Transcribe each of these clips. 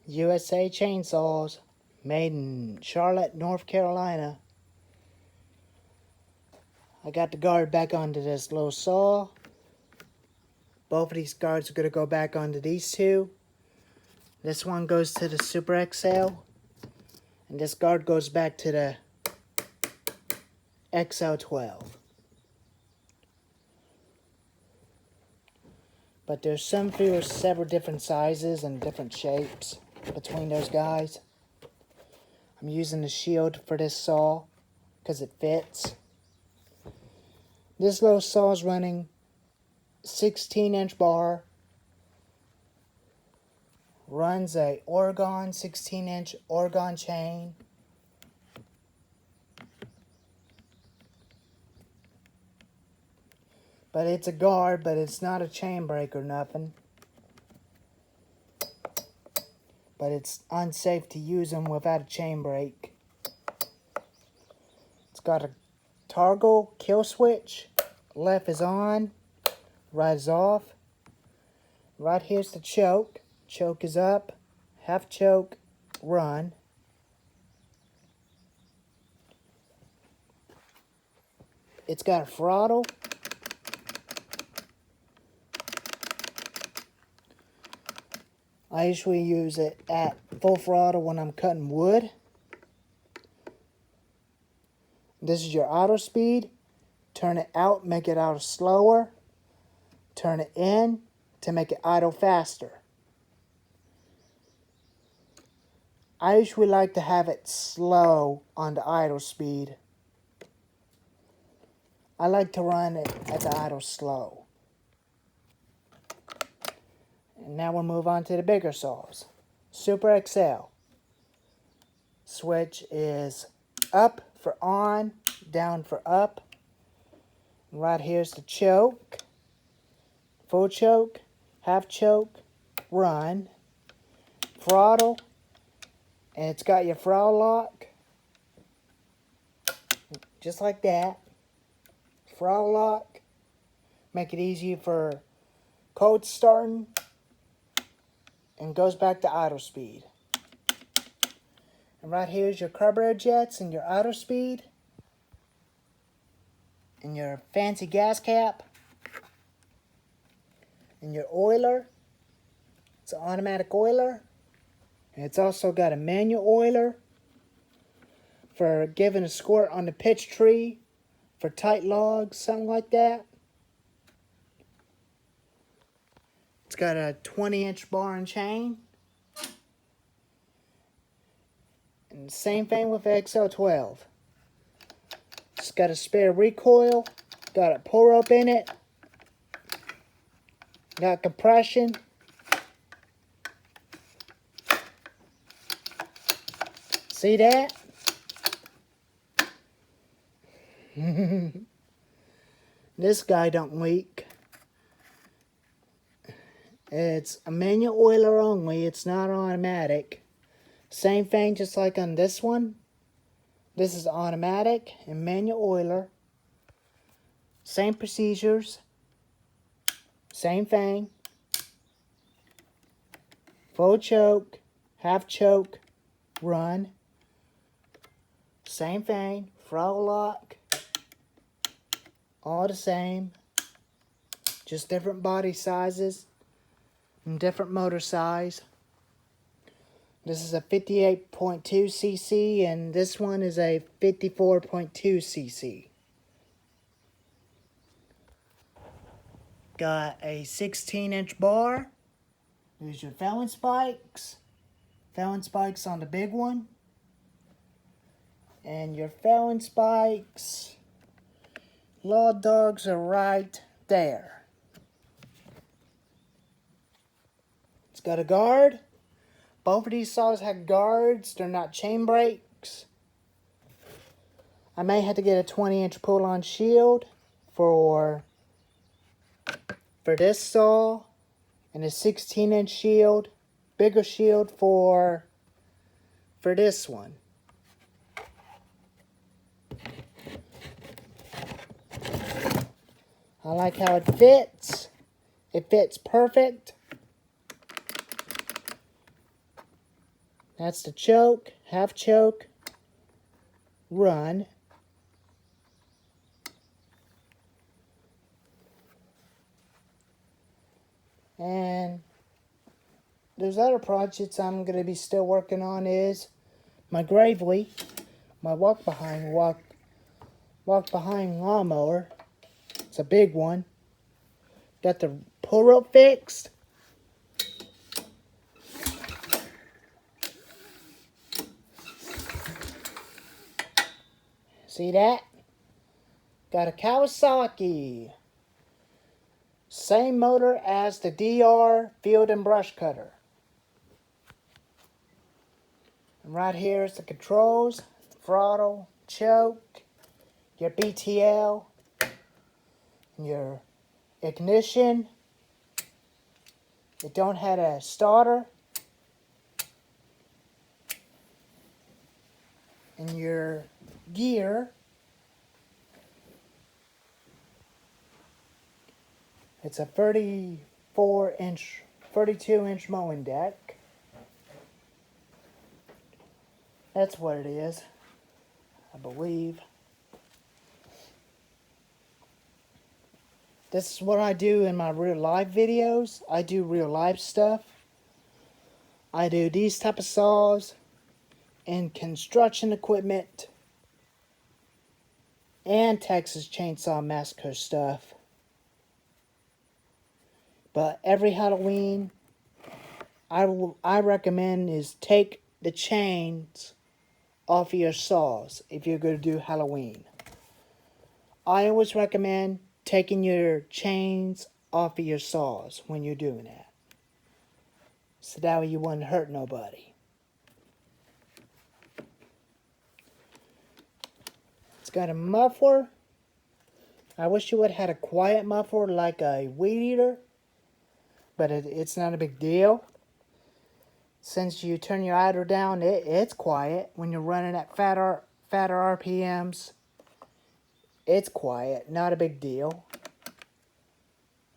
USA chainsaws, made in Charlotte, North Carolina. I got the guard back onto this little saw. Both of these guards are going to go back onto these two. This one goes to the Super XL. And this guard goes back to the XL12. But there's several different sizes and different shapes between those guys. I'm using the shield for this saw because it fits. This little saw is running 16-inch bar. Runs a Oregon 16-inch Oregon chain. But it's a guard, but it's not a chain break or nothing. But it's unsafe to use them without a chain break. It's got a toggle kill switch. Left is on, right is off. Right here's the choke. Choke is up, half choke, run. It's got a throttle. I usually use it at full throttle when I'm cutting wood. This is your auto speed. Turn it out, make it auto slower. Turn it in to make it idle faster. I usually like to have it slow on the idle speed. I like to run it at the idle slow. And now we'll move on to the bigger saws. Super XL. Switch is up for on, down for up. Right here's the choke. Full choke, half choke, run. Throttle. And it's got your throttle lock. Just like that. Throttle lock. Make it easy for cold starting. And goes back to idle speed. And right here is your carburetor jets and your idle speed. And your fancy gas cap. And your oiler. It's an automatic oiler. And it's also got a manual oiler for giving a squirt on the pitch tree for tight logs, something like that. It's got a 20-inch bar and chain. And the same thing with the XL12. It's got a spare recoil, got a pull rope in it, got compression. See that? This guy don't leak. It's a manual oiler only. It's not automatic. Same thing just like on this one. This is automatic and manual oiler. Same procedures. Same thing. Full choke, half choke, run. Same thing. Throttle lock. All the same. Just different body sizes. And different motor size. This is a 58.2 cc and this one is a 54.2 cc. Got a 16-inch bar. There's your felon spikes. Felon spikes on the big one. And your felon spikes. Law dogs are right there. It's got a guard. Both of these saws have guards. They're not chain breaks. I may have to get a 20-inch pull-on shield for this saw. And a 16-inch shield. Bigger shield for this one. I like how it fits. It fits perfect. That's the choke, half choke, run. And there's other projects I'm going to be still working on is my Gravely, my walk behind lawnmower. It's a big one. Got the pull rope fixed. See that? Got a Kawasaki. Same motor as the DR field and brush cutter. And right here is the controls, throttle, choke, your BTL, your ignition. It don't have a starter. And your gear. It's a 32-inch mowing deck. That's what it is, I believe. This is what I do in my real life videos. I do real life stuff. I do these type of saws and construction equipment and Texas Chainsaw Massacre stuff. But every Halloween, I recommend is take the chains off of your saws if you're going to do Halloween. I always recommend taking your chains off of your saws when you're doing that. So that way you wouldn't hurt nobody. It's got a muffler. I wish you would have had a quiet muffler like a weed eater. But it's not a big deal. Since you turn your idle down, it's quiet. When you're running at fatter RPMs, it's quiet. Not a big deal.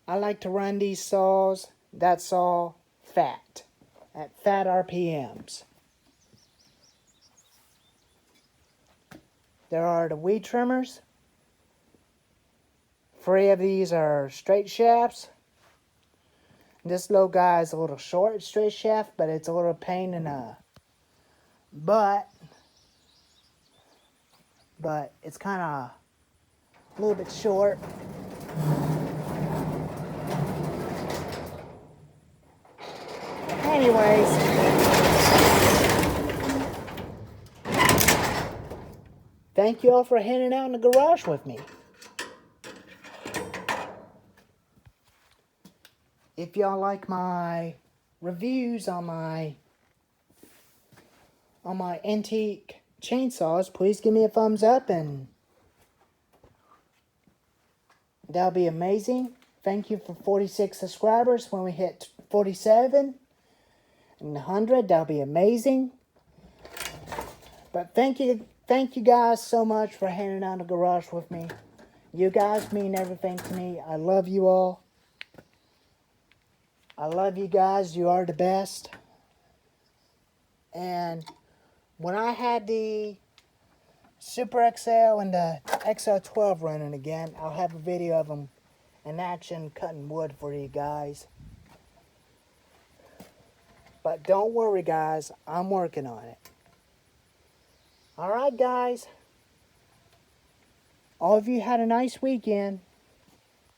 I like to run these saws, that saw, at fat RPMs. There are the weed trimmers. 3 of these are straight shafts. This little guy is a little short, straight shaft, but it's a little pain in the butt. But it's kind of a little bit short. Anyways, thank you all for hanging out in the garage with me. If y'all like my reviews on my antique chainsaws, please give me a thumbs up and that'll be amazing. Thank you for 46 subscribers. When we hit 47 and 100, that'll be amazing. But thank you guys so much for hanging out in the garage with me. You guys mean everything to me. I love you all. I love you guys. You are the best. And when I had the Super XL and the XL12 running again, I'll have a video of them in action cutting wood for you guys. But don't worry, guys. I'm working on it. Alright, guys. All of you had a nice weekend.